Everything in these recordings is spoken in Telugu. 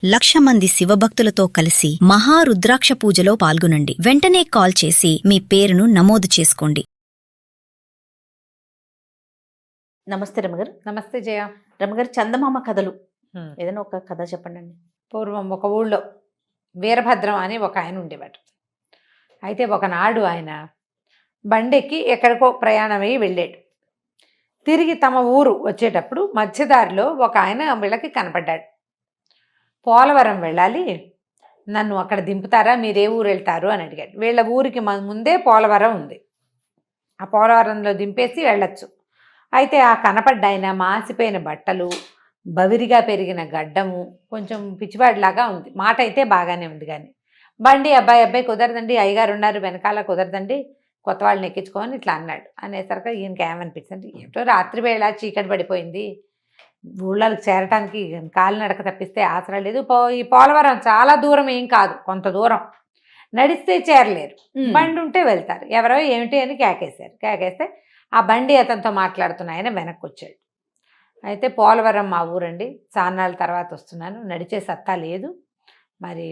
1,00,000 మంది శివభక్తులతో కలిసి మహారుద్రాక్ష పూజలో పాల్గొనండి. వెంటనే కాల్ చేసి మీ పేరును నమోదు చేసుకోండి. నమస్తే రమగారు. నమస్తే జయ. రమగారు, చందమామ కథలు ఏదైనా ఒక కథ చెప్పండి. పూర్వం ఒక ఊళ్ళో వీరభద్రం అని ఒక ఆయన ఉండేవాడు. అయితే ఒకనాడు ఆయన బండెక్కి ఎక్కడికో ప్రయాణమై వెళ్ళాడు. తిరిగి తమ ఊరు వచ్చేటప్పుడు మధ్యదారిలో ఒక ఆయన వీళ్ళకి కనపడ్డాడు. పోలవరం వెళ్ళాలి, నన్ను అక్కడ దింపుతారా, మీరే ఊరు వెళ్తారు అని అడిగాడు. వీళ్ళ ఊరికి ముందే పోలవరం ఉంది, ఆ పోలవరంలో దింపేసి వెళ్ళొచ్చు. అయితే ఆ కనపడ్డ ఆయన మాసిపోయిన బట్టలు, బవిరిగా పెరిగిన గడ్డము, కొంచెం పిచ్చివాడిలాగా ఉంది. మాట అయితే బాగానే ఉంది, కానీ బండి అబ్బాయి కుదరదండి, అయ్యగారు ఉన్నారు వెనకాల, కుదరదండి, కొత్త వాళ్ళని ఎక్కించుకోమని ఇట్లా అన్నాడు. అనేసరికి ఈయనకి ఏమనిపించింది, ఏంటో రాత్రి వేళ చీకటి పడిపోయింది, ఊళ్ళకి చేరటానికి కాలినడక తప్పిస్తే ఆసరా లేదు, ఈ పోలవరం చాలా దూరం ఏం కాదు, కొంత దూరం నడిస్తే చేరలేరు, బండి ఉంటే వెళ్తారు, ఎవరో ఏమిటి అని కేకేశారు. కేకేస్తే ఆ బండి అతనితో మాట్లాడుతున్న ఆయన వెనక్కి వచ్చాడు. అయితే పోలవరం మా ఊరండి, చాన్నాళ్ళ తర్వాత వస్తున్నాను, నడిచే సత్తా లేదు, మరి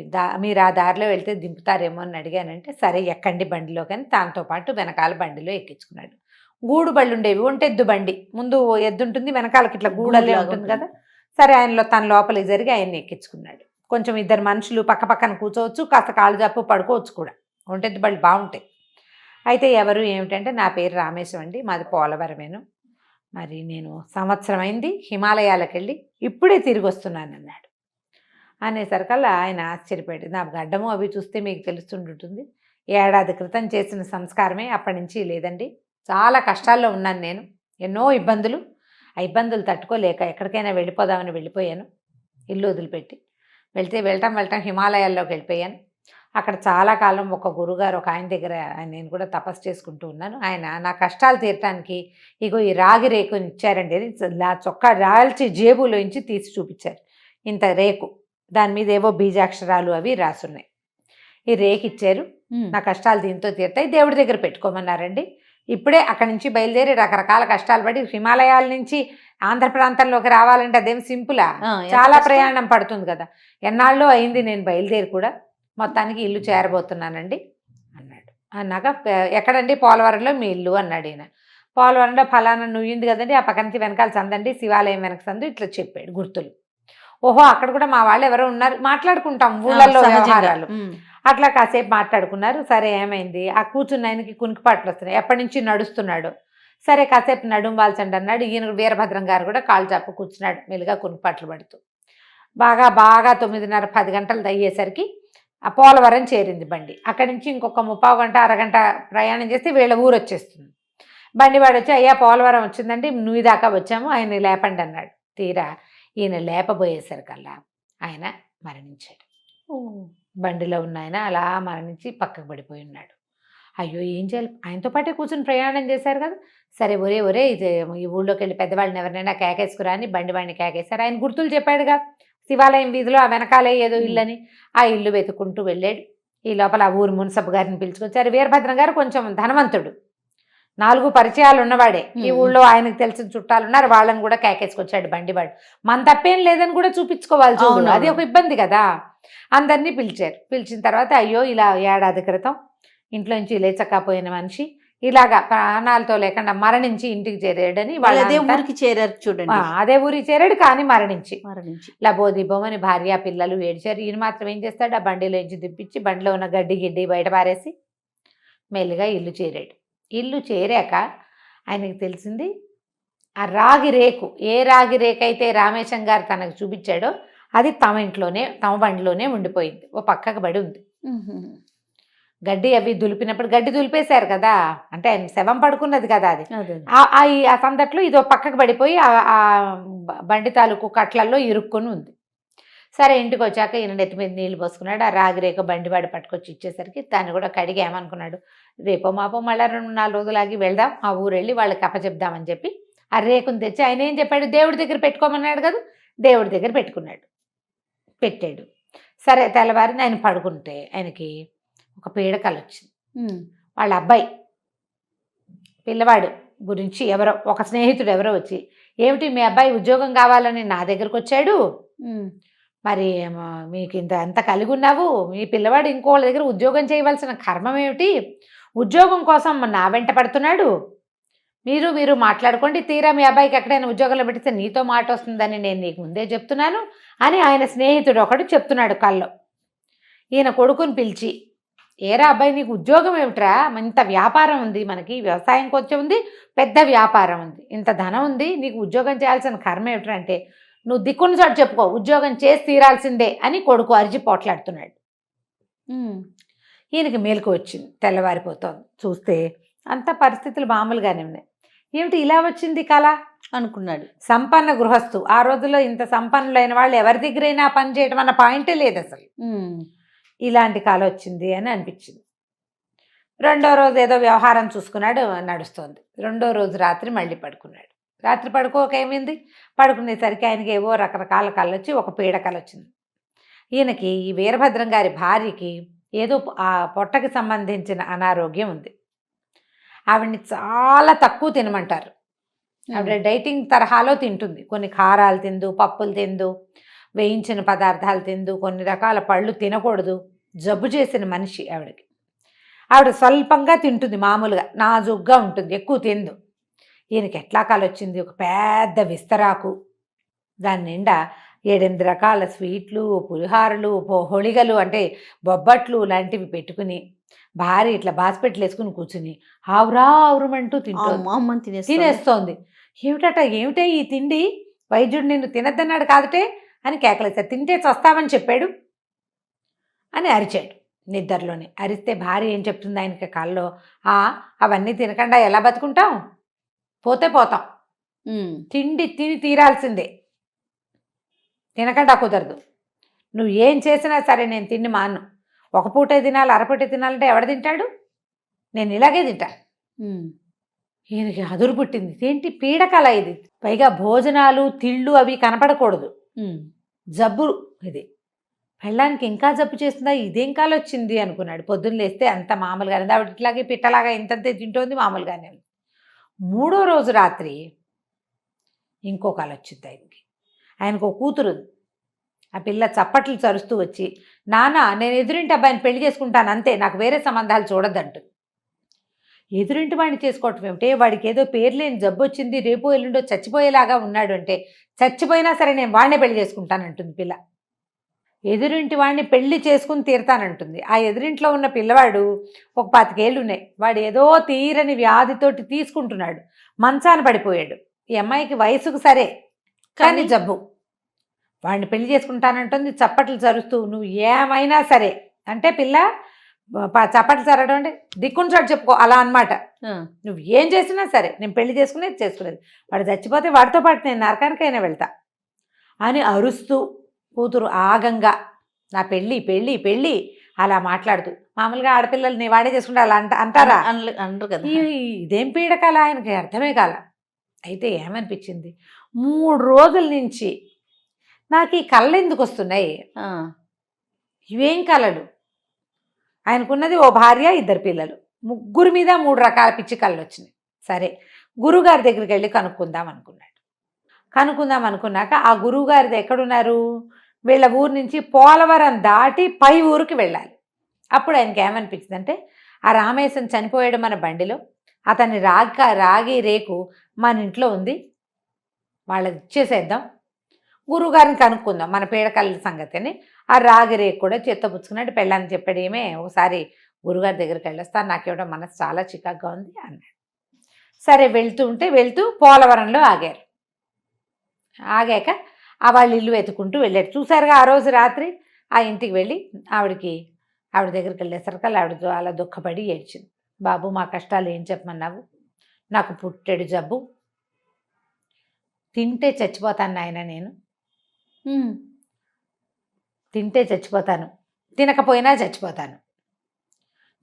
మీరు ఆ దారిలో వెళ్తే దింపుతారేమో అని అడిగానంటే, సరే ఎక్కండి బండిలో, కానీ దాంతో పాటు వెనకాల బండిలో ఎక్కించుకున్నాడు. గూడు బళ్ళు ఉండేవి, ఒంటెద్దు బండి, ముందు ఎద్దు ఉంటుంది, వెనకాలకి ఇట్లా గూడలే ఉంటుంది కదా. సరే ఆయనలో తన లోపలికి జరిగి ఆయన్ని ఎక్కించుకున్నాడు. కొంచెం ఇద్దరు మనుషులు పక్క పక్కన కూర్చోవచ్చు, కాస్త కాళ్ళు జప్పు పడుకోవచ్చు కూడా, ఒంటెద్దు బళ్ళు బాగుంటాయి. అయితే ఎవరు ఏమిటంటే, నా పేరు రామేశం అండి, మాది పోలవరమేను, మరి నేను సంవత్సరం అయింది హిమాలయాలకు వెళ్ళి ఇప్పుడే తిరిగి వస్తున్నాను అన్నాడు. అనేసరికల్లా ఆయన ఆశ్చర్యపోయాడు. నా గడ్డము అవి చూస్తే మీకు తెలుస్తుంటుంది, ఏడాది క్రితం చేసిన సంస్కారమే, అప్పటి నుంచి లేదండి, చాలా కష్టాల్లో ఉన్నాను నేను, ఎన్నో ఇబ్బందులు, ఆ ఇబ్బందులు తట్టుకోలేక ఎక్కడికైనా వెళ్ళిపోదామని వెళ్ళిపోయాను, ఇల్లు వదిలిపెట్టి వెళ్ళటం హిమాలయాల్లోకి వెళ్ళిపోయాను. అక్కడ చాలా కాలం ఒక గురుగారు ఒక ఆయన దగ్గర నేను కూడా తపస్సు చేసుకుంటూ ఉన్నాను. ఆయన నా కష్టాలు తీరటానికి ఇగో ఈ రాగి రేకుని ఇచ్చారండి, చొక్కా రాల్చి జేబులోంచి తీసి చూపించారు. ఇంత రేకు, దాని మీద ఏవో బీజాక్షరాలు అవి రాసున్నాయి. ఈ రేకు ఇచ్చారు, నా కష్టాలు దీంతో తీరుతాయి, దేవుడి దగ్గర పెట్టుకోమన్నారండి. ఇప్పుడే అక్కడి నుంచి బయలుదేరి రకరకాల కష్టాలు పడి హిమాలయాల నుంచి ఆంధ్ర ప్రాంతంలోకి రావాలంటే అదేం సింపులా, చాలా ప్రయాణం పడుతుంది కదా. ఎన్నాళ్ళు అయింది నేను బయలుదేరి కూడా, మొత్తానికి ఇల్లు చేరబోతున్నానండి అన్నాడు. అన్నాక ఎక్కడండి, పోలవరంలో మీ ఇల్లు అన్నాడు ఈయన. పోలవరంలో ఫలానా నువ్వుంది కదండి, ఆ పక్క నుంచి వెనకాల సందండి, శివాలయం వెనక సందు, ఇట్లా చెప్పాడు గుర్తులు. ఓహో, అక్కడ కూడా మా వాళ్ళు ఎవరో ఉన్నారు, మాట్లాడుకుంటాం ఊళ్ళల్లో వ్యవహారాలు. అట్లా కాసేపు మాట్లాడుకున్నారు. సరే ఏమైంది, ఆ కూర్చున్న ఆయనకి కునికిపాట్లు వస్తున్నాయి, ఎప్పటి నుంచి నడుస్తున్నాడు. సరే కాసేపు నడుం వాల్చండి అన్నాడు. ఈయన వీరభద్రం గారు కూడా కాళ్ళు చాపు కూర్చున్నాడు, మెల్లిగా కునికిపాట్లు పడుతూ. బాగా 9:30 10 గంటలు అయ్యేసరికి ఆ పోలవరం చేరింది బండి. అక్కడి నుంచి ఇంకొక 30 గంట అరగంట ప్రయాణం చేస్తే వీళ్ళ ఊరు వచ్చేస్తుంది. బండి వాడు వచ్చి, అయ్యా పోలవరం వచ్చిందండి, నువ్వు దాకా వచ్చాము, ఆయన లేపండి అన్నాడు. తీరా ఈయన లేపబోయేసరికల్లా ఆయన మరణించాడు. బండిలో ఉన్న ఆయన అలా మరణించి పక్కకు పడిపోయి ఉన్నాడు. అయ్యో ఏం చేయాలి, ఆయనతో పాటే కూర్చొని ప్రయాణం చేశారు కదా. సరే ఒరే ఇది ఈ ఊళ్ళోకి వెళ్ళి పెద్దవాళ్ళని ఎవరినైనా కేకేసుకురా అని బండి వాడిని కేకేశారు. ఆయన గుర్తులు చెప్పాడుగా, శివాలయం వీధిలో ఆ వెనకాలే ఏదో ఇల్లు అని. ఆ ఇల్లు వెతుక్కుంటూ వెళ్ళాడు. ఈ లోపల ఆ ఊరు మున్సబ్ గారిని పిలుచుకొచ్చారు. వీరభద్రం గారు కొంచెం ధనవంతుడు, 4 పరిచయాలు ఉన్నవాడే, ఈ ఊళ్ళో ఆయనకు తెలిసిన చుట్టాలు ఉన్నారు, వాళ్ళని కూడా కేకేసుకొచ్చాడు బండివాడు. మన తప్పేం లేదని కూడా చూపించుకోవాలి చూడు, అది ఒక ఇబ్బంది కదా. అందరినీ పిలిచారు. పిలిచిన తర్వాత, అయ్యో ఇలా ఏడాది క్రితం ఇంట్లోంచి లేచక్కపోయిన మనిషి ఇలాగా ప్రాణాలతో లేకుండా మరణించి ఇంటికి చేరాడని వాళ్ళు అదే ఊరికి చేరారు చూడండి. అదే ఊరికి చేరాడు, కానీ మరణించి లబోదిబోమని భార్య పిల్లలు ఏడ్చారు. ఈయన మాత్రం ఏం చేస్తాడు, ఆ బండిలోంచి దిప్పించి బండిలో ఉన్న గడ్డి గిడ్డి బయట పారేసి మెల్లిగా ఇల్లు చేరాడు. ఇల్లు చేరాక ఆయనకి తెలిసింది, ఆ రాగి రేకు, ఏ రాగి రేకు అయితే రామేశం గారు తనకు చూపించాడో అది తమ బండిలోనే ఉండిపోయింది, ఓ పక్కకు పడి ఉంది. గడ్డి అవి దులిపినప్పుడు, గడ్డి దులిపేశారు కదా, అంటే ఆయన శవం పడుకున్నది కదా, అది ఆ సందట్లో ఇదో పక్కకు పడిపోయి ఆ బండి తాలూకు కట్లల్లో ఇరుక్కొని ఉంది. సరే ఇంటికి వచ్చాక ఈయన నెత్తి మీద నీళ్లు పోసుకున్నాడు. ఆ రాగిరేఖ బండివాడు పట్టుకొచ్చి ఇచ్చేసరికి దాన్ని కూడా కడిగి ఏమనుకున్నాడు, రేపో మాపో మళ్ళీ 2-4 రోజులు ఆగి వెళ్దాం, ఆ ఊరు వెళ్ళి వాళ్ళకి అప్పచెప్దామని చెప్పి ఆ రేకుని తెచ్చి ఆయన ఏం చెప్పాడు, దేవుడి దగ్గర పెట్టుకోమన్నాడు కదా, దేవుడి దగ్గర పెట్టాడు. సరే తెల్లవారిని ఆయన పడుకుంటే ఆయనకి ఒక పీడకలు వచ్చింది. వాళ్ళ అబ్బాయి పిల్లవాడు గురించి ఎవరో ఒక స్నేహితుడు ఎవరో వచ్చి, ఏమిటి మీ అబ్బాయి ఉద్యోగం కావాలని నా దగ్గరకు వచ్చాడు, మరి మీకు అంత కలిగి ఉన్నావు, మీ పిల్లవాడు ఇంకోళ్ళ దగ్గర ఉద్యోగం చేయవలసిన కర్మం ఏమిటి? ఉద్యోగం కోసం నా వెంట పడుతున్నాడు. మీరు మాట్లాడుకోండి, తీరా మీ అబ్బాయికి ఎక్కడైనా ఉద్యోగంలో పెట్టిస్తే నీతో మాట వస్తుందని నేను నీకు ముందే చెప్తున్నాను అని ఆయన స్నేహితుడు ఒకడు చెప్తున్నాడు కల్లో. ఈయన కొడుకుని పిలిచి, ఏరా అబ్బాయి నీకు ఉద్యోగం ఏమిట్రా? ఇంత వ్యాపారం ఉంది, మనకి వ్యవసాయం కొంచెం ఉంది, పెద్ద వ్యాపారం ఉంది, ఇంత ధనం ఉంది, నీకు ఉద్యోగం చేయాల్సిన కర్మ ఏమిట్రా అంటే, నువ్వు దిక్కున్న చోటు చెప్పుకో, ఉద్యోగం చేసి తీరాల్సిందే అని కొడుకు అరిచి పోట్లాడుతున్నాడు. ఈయనకి మేలుకు వచ్చింది, తెల్లవారిపోతోంది. చూస్తే అంత పరిస్థితులు మామూలుగానే ఉన్నాయి. ఏమిటి ఇలా వచ్చింది కళ అనుకున్నాడు. సంపన్న గృహస్థు. ఆ రోజుల్లో ఇంత సంపన్నులైన వాళ్ళు ఎవరి దగ్గరైనా పని చేయడం అన్న పాయింటే లేదు అసలు. ఇలాంటి కళ వచ్చింది అని అనిపించింది. రెండో రోజు ఏదో వ్యవహారం చూసుకున్నాడు, నడుస్తోంది. రెండో రోజు రాత్రి మళ్ళీ పడుకున్నాడు. రాత్రి పడుకోక ఏమైంది, పడుకునేసరికి ఆయనకి ఏవో రకరకాల కళ్ళు వచ్చి ఒక పీడకల వచ్చింది. ఈయనకి ఈ వీరభద్రం గారి భార్యకి ఏదో ఆ పొట్టకి సంబంధించిన అనారోగ్యం ఉంది. ఆవిడ్ని చాలా తక్కువ తినమంటారు. ఆవిడ డైటింగ్ తరహాలో తింటుంది. కొన్ని కారాలు తిందు, పప్పులు తిందు, వేయించిన పదార్థాలు తిందు, కొన్ని రకాల పళ్ళు తినకూడదు. జబ్బు చేసిన మనిషి ఆవిడకి. ఆవిడ స్వల్పంగా తింటుంది, మామూలుగా నాజుగ్గా ఉంటుంది, ఎక్కువ తిందు. ఈయనకి ఎట్లా కాలొచ్చింది, ఒక పెద్ద విస్తరాకు, దాని నిండా 7-8 రకాల స్వీట్లు, పులిహారలు, హోళిగలు అంటే బొబ్బట్లు లాంటివి పెట్టుకుని భార్య ఇట్లా బాస్పెట్లు వేసుకుని కూర్చుని ఆవురావురమంటూ తినేస్తోంది. ఏమిటే ఈ తిండి, వైద్యుడు నిన్ను తినద్దన్నాడు కాదటే అని కేకలేశారు. తింటే చస్తామని చెప్పాడు అని అరిచాడు నిద్రలోనే. అరిస్తే భార్య ఏం చెప్తుంది ఆయనకి కల్లో, అవన్నీ తినకుండా ఎలా బతుకుంటాం, పోతే పోతాం, తిండి తిని తీరాల్సిందే, తినకుండా కుదరదు, నువ్వు ఏం చేసినా సరే నేను తిండి మాను, ఒక పూటే తినాలి, అరపూటే తినాలంటే ఎవడు తింటాడు, నేను ఇలాగే తింటా. ఈయనకి అదురు పుట్టింది. ఏంటి పీడకల ఇది, పైగా భోజనాలు తిళ్ళు అవి కనపడకూడదు, జబ్బు ఇది, పెళ్ళానికి ఇంకా జబ్బు చేస్తుందా, ఇదేం కాలు వచ్చింది అనుకున్నాడు. పొద్దున్న లేస్తే అంత మామూలుగానే, ఆవిడ ఇట్లాగే పిట్టలాగా ఇంతంతే తింటోంది, మామూలుగానే. మూడో రోజు రాత్రి ఇంకో కాలు వచ్చింది ఆయనకి. ఆయనకు ఒక కూతురు, ఆ పిల్ల చప్పట్లు చరుస్తూ వచ్చి, నాన్న నేను ఎదురింటి అబ్బాయిని పెళ్లి చేసుకుంటాను అంతే, నాకు వేరే సంబంధాలు చూడద్దంటుంది. ఎదురింటి వాడిని చేసుకోవటం ఏమిటే, వాడికి ఏదో పేరు లేని జబ్బు వచ్చింది, రేపు ఎల్లుండో చచ్చిపోయేలాగా ఉన్నాడు అంటే, చచ్చిపోయినా సరే నేను వాడినే పెళ్లి చేసుకుంటానంటుంది పిల్ల. ఎదురింటి వాడిని పెళ్లి చేసుకుని తీరుతానంటుంది. ఆ ఎదురింట్లో ఉన్న పిల్లవాడు ఒక 25 ఏళ్ళు ఉన్నాయి, వాడు ఏదో తీరని వ్యాధితోటి తీసుకుంటున్నాడు, మంచాన పడిపోయాడు. ఈ అమ్మాయికి వయసుకు సరే కానీ జబ్బు. వాడిని పెళ్లి చేసుకుంటానంటుంది, చప్పట్లు చరుస్తూ, నువ్వు ఏమైనా సరే అంటే, పిల్ల చప్పట్లు చరడం అంటే దిక్కుని చోటు చెప్పుకో అలా అనమాట. నువ్వు ఏం చేసినా సరే నేను పెళ్లి చేసుకునేది, వాడు చచ్చిపోతే వాడితో పాటు నేను నరకానికైనా వెళ్తా అని అరుస్తూ, కూతురు ఆగంగా నా పెళ్ళి పెళ్ళి పెళ్ళి అలా మాట్లాడుతూ, మామూలుగా ఆడపిల్లలు నీ వాడే చేసుకుంటా అలా అంటారా, అంటారు కదా. ఇదేం పీడకాల ఆయనకి అర్థమే కాల. అయితే ఏమనిపించింది, 3 రోజుల నుంచి నాకు ఈ కళ్ళు ఎందుకు వస్తున్నాయి, ఇవేం కళలు, ఆయనకున్నది ఓ భార్య 2 పిల్లలు, ముగ్గురు మీద 3 రకాల పిచ్చి కళ్ళు వచ్చినాయి. సరే గురువుగారి దగ్గరికి వెళ్ళి కనుక్కుందాం అనుకున్నాక ఆ గురువుగారిది ఎక్కడున్నారు, వీళ్ళ ఊరు నుంచి పోలవరం దాటి పై ఊరికి వెళ్ళాలి. అప్పుడు ఆయనకి ఏమనిపించిందంటే, ఆ రామేశం చనిపోయాడు మన బండిలో, అతన్ని రాగి రేకు మన ఇంట్లో ఉంది, వాళ్ళది ఇచ్చేసేద్దాం, గురువుగారిని కనుక్కుందాం మన పీడకల సంగతిని. ఆ రాగి రేకు కూడా చేత్తపుచ్చుకున్నాడు. పెళ్ళాన్ని చెప్పాడు, ఏమే ఒకసారి గురుగారి దగ్గరికి వెళ్ళొస్తాను, నాకేవడం మనసు చాలా చికాగ్గా ఉంది అన్నాడు. సరే వెళ్తూ పోలవరంలో ఆగారు. ఆగాక వాళ్ళ ఇల్లు వెతుకుంటూ వెళ్ళాడు. చూసారుగా ఆ రోజు రాత్రి ఆ ఇంటికి వెళ్ళి ఆవిడ దగ్గరికి వెళ్ళేసరికి ఆవిడ అలా దుఃఖపడి ఏడ్చింది. బాబు మా కష్టాలు ఏం చెప్పమన్నావు, నాకు పుట్టెడు జబ్బు, తింటే చచ్చిపోతాను నాయన, నేను తింటే చచ్చిపోతాను, తినకపోయినా చచ్చిపోతాను,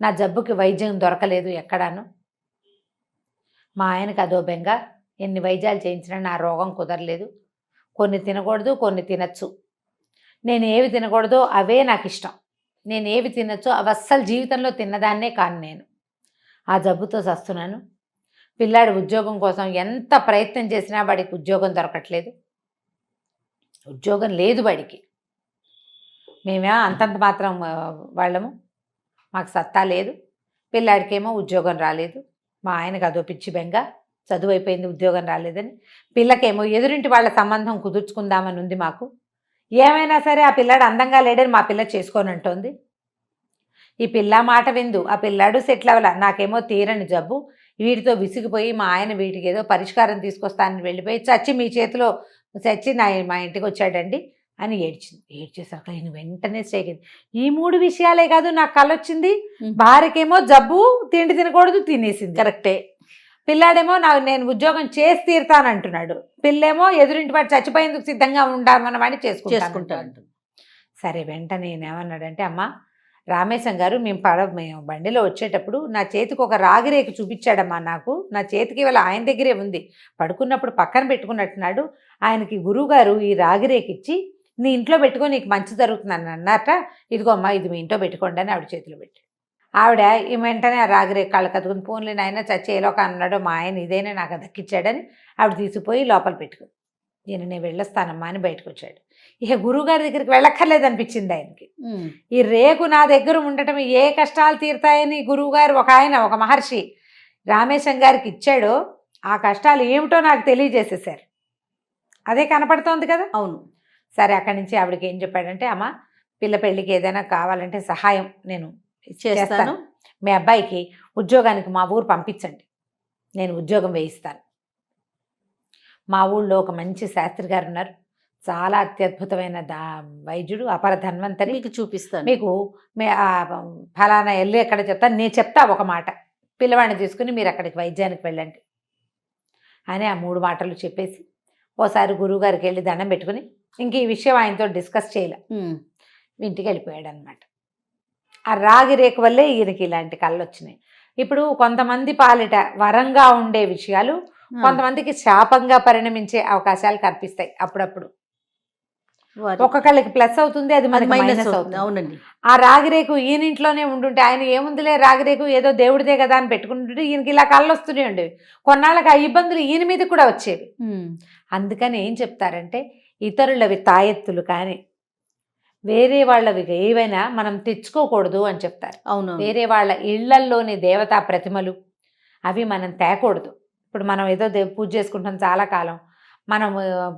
నా జబ్బుకి వైద్యం దొరకలేదు ఎక్కడాను, మా ఆయనకు అదో బెంగ, ఎన్ని వైద్యాలు చేయించినా నా రోగం కుదరలేదు, కొన్ని తినకూడదు కొన్ని తినచ్చు, నేను ఏవి తినకూడదో అవే నాకు ఇష్టం, నేను ఏవి తినచ్చో అవి అస్సలు జీవితంలో తిన్నదాన్నే కాను, నేను ఆ జబ్బుతో చస్తున్నాను, పిల్లాడి ఉద్యోగం కోసం ఎంత ప్రయత్నం చేసినా వాడికి ఉద్యోగం దొరకట్లేదు, ఉద్యోగం లేదు వాడికి, మేమేమో అంతంత మాత్రం వాళ్ళము, మాకు సత్తా లేదు. పిల్లాడికేమో ఉద్యోగం రాలేదు, మా ఆయనకు అదో పిచ్చి బెంగ, చదువు అయిపోయింది ఉద్యోగం రాలేదని. పిల్లకేమో ఎదురింటి వాళ్ళ సంబంధం కుదుర్చుకుందామని ఉంది మాకు. ఏమైనా సరే ఆ పిల్లాడు అందంగా లేడని మా పిల్ల చేసుకోనంటోంది. ఈ పిల్ల మాట విందు, ఆ పిల్లాడు సెటిల్ అవ్వాల, నాకేమో తీరని జబ్బు, వీటితో విసిగిపోయి మా ఆయన వీటికి ఏదో పరిష్కారం తీసుకొస్తానని వెళ్ళిపోయి చచ్చి మీ చేతిలో చచ్చి మా ఇంటికి వచ్చాడండి అని ఏడ్చింది. ఏడ్చేసాక నేను వెంటనే స్టేకింది. ఈ 3 విషయాలే కాదు నాకు కలొచ్చింది. భార్యకేమో జబ్బు, తిండి తినకూడదు, తినేసింది. కరెక్టే. పిల్లాడేమో నేను ఉద్యోగం చేసి తీరుతానంటున్నాడు. పిల్లేమో ఎదురింటి వాడు చచ్చిపోయేందుకు సిద్ధంగా ఉండామన్న వాడిని చేసుకుంటాను. సరే వెంటనే నేనేమన్నాడంటే, అమ్మ రామేశం గారు మేము బండిలో వచ్చేటప్పుడు నా చేతికి ఒక రాగిరేకు చూపించాడమ్మా నాకు. నా చేతికి ఇవాళ ఆయన దగ్గరే ఉంది, పడుకున్నప్పుడు పక్కన పెట్టుకున్నట్టున్నాడు. ఆయనకి గురువుగారు ఈ రాగిరేకు ఇచ్చి నీ ఇంట్లో పెట్టుకో నీకు మంచి జరుగుతుందని అన్నారట. ఇదిగో అమ్మా ఇది మీ ఇంట్లో పెట్టుకోండి అని ఆవిడ చేతిలో పెట్టి, ఆవిడ ఈ వెంటనే ఆ రాగిరేకు కళ్ళ కదుకుని ఫోన్లే నాయన చచ్చేలోక అన్నాడు మా ఆయన, ఇదైనా నాకు దక్కిచ్చాడని ఆవిడ తీసుకుపోయి లోపల పెట్టుకుంది. నేను వెళ్ళొస్తానమ్మా అని బయటకు వచ్చాడు. ఇక గురువుగారి దగ్గరికి వెళ్ళక్కర్లేదు అనిపించింది ఆయనకి. ఈ రేకు నా దగ్గర ఉండటం ఏ కష్టాలు తీరుతాయని గురువుగారు ఒక మహర్షి రామేశం గారికి ఇచ్చాడో ఆ కష్టాలు ఏమిటో నాకు తెలియజేసేసారు. అదే కనపడుతోంది కదా. అవును. సరే అక్కడి నుంచి ఆవిడకి ఏం చెప్పాడంటే, అమ్మ పిల్ల పెళ్ళికి ఏదైనా కావాలంటే సహాయం నేను చేస్తాను, మీ అబ్బాయికి ఉద్యోగానికి మా ఊరు పంపించండి, నేను ఉద్యోగం వేయిస్తాను. మా ఊళ్ళో ఒక మంచి శాస్త్రి గారు ఉన్నారు, చాలా అత్యద్భుతమైన వైద్యుడు, అపర ధన్వంతరి, మీకు చూపిస్తాను. మీకు ఫలానా వెళ్ళి ఎక్కడ చెప్తాను, నేను చెప్తా ఒక మాట, పిల్లవాడిని తీసుకుని మీరు అక్కడికి వైద్యానికి వెళ్ళండి అని ఆ 3 మాటలు చెప్పేసి ఓసారి గురువుగారికి వెళ్ళి దండం పెట్టుకుని ఇంక ఈ విషయం ఆయనతో డిస్కస్ చేయలే, ఇంటికి వెళ్ళిపోయాడు అనమాట. ఆ రాగి రేకు వల్లే ఈయనకి ఇలాంటి కళ్ళు వచ్చినాయి. ఇప్పుడు కొంతమంది పాలిట వరంగా ఉండే విషయాలు కొంతమందికి శాపంగా పరిణమించే అవకాశాలు కనిపిస్తాయి అప్పుడప్పుడు. ఒక్కొక్కళ్ళకి ప్లస్ అవుతుంది, అది మనకి మైనస్ అవుతుంది. అవునండి. ఆ రాగిరేకు ఈయనింట్లోనే ఉండుంటే ఆయన ఏముందిలే రాగిరేకు ఏదో దేవుడిదే కదా అని పెట్టుకుంటుంటే ఈయనకి ఇలా కళ్ళు వస్తూనే ఉండేవి. కొన్నాళ్ళకి ఆ ఇబ్బందులు ఈయన మీద కూడా వచ్చేవి. అందుకని ఏం చెప్తారంటే, ఇతరులవి తాయెత్తులు కానీ వేరే వాళ్ళవి ఏవైనా మనం తెచ్చుకోకూడదు అని చెప్తారు. అవును. వేరే వాళ్ళ ఇళ్లల్లోని దేవతా ప్రతిమలు అవి మనం తేకూడదు. ఇప్పుడు మనం ఏదో పూజ చేసుకుంటాం చాలా కాలం, మనం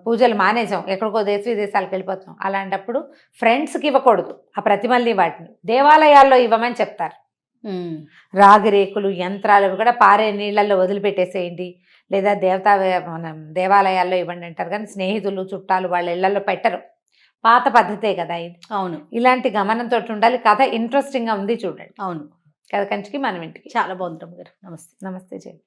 పూజలు మానేసాం, ఎక్కడికో దేశ విదేశాలకు వెళ్ళిపోతాం. అలాంటప్పుడు ఫ్రెండ్స్కి ఇవ్వకూడదు ఆ ప్రతిమల్ని, వాటిని దేవాలయాల్లో ఇవ్వమని చెప్తారు. రాగిరేకులు యంత్రాలు కూడా పారే నీళ్ళల్లో వదిలిపెట్టేసేయండి, లేదా మనం దేవాలయాల్లో ఇవ్వండి అంటారు. కానీ స్నేహితులు చుట్టాలు వాళ్ళ ఇళ్లలో పెట్టరు. పాత పద్ధతే కదా ఇది. అవును. ఇలాంటి గమనంతో ఉండాలి. కథ ఇంట్రెస్టింగ్గా ఉంది చూడండి. అవును. కథ కంచికి మనం ఇంటికి. చాలా బాగుంది రమ్మ గారు. నమస్తే. నమస్తే జయ.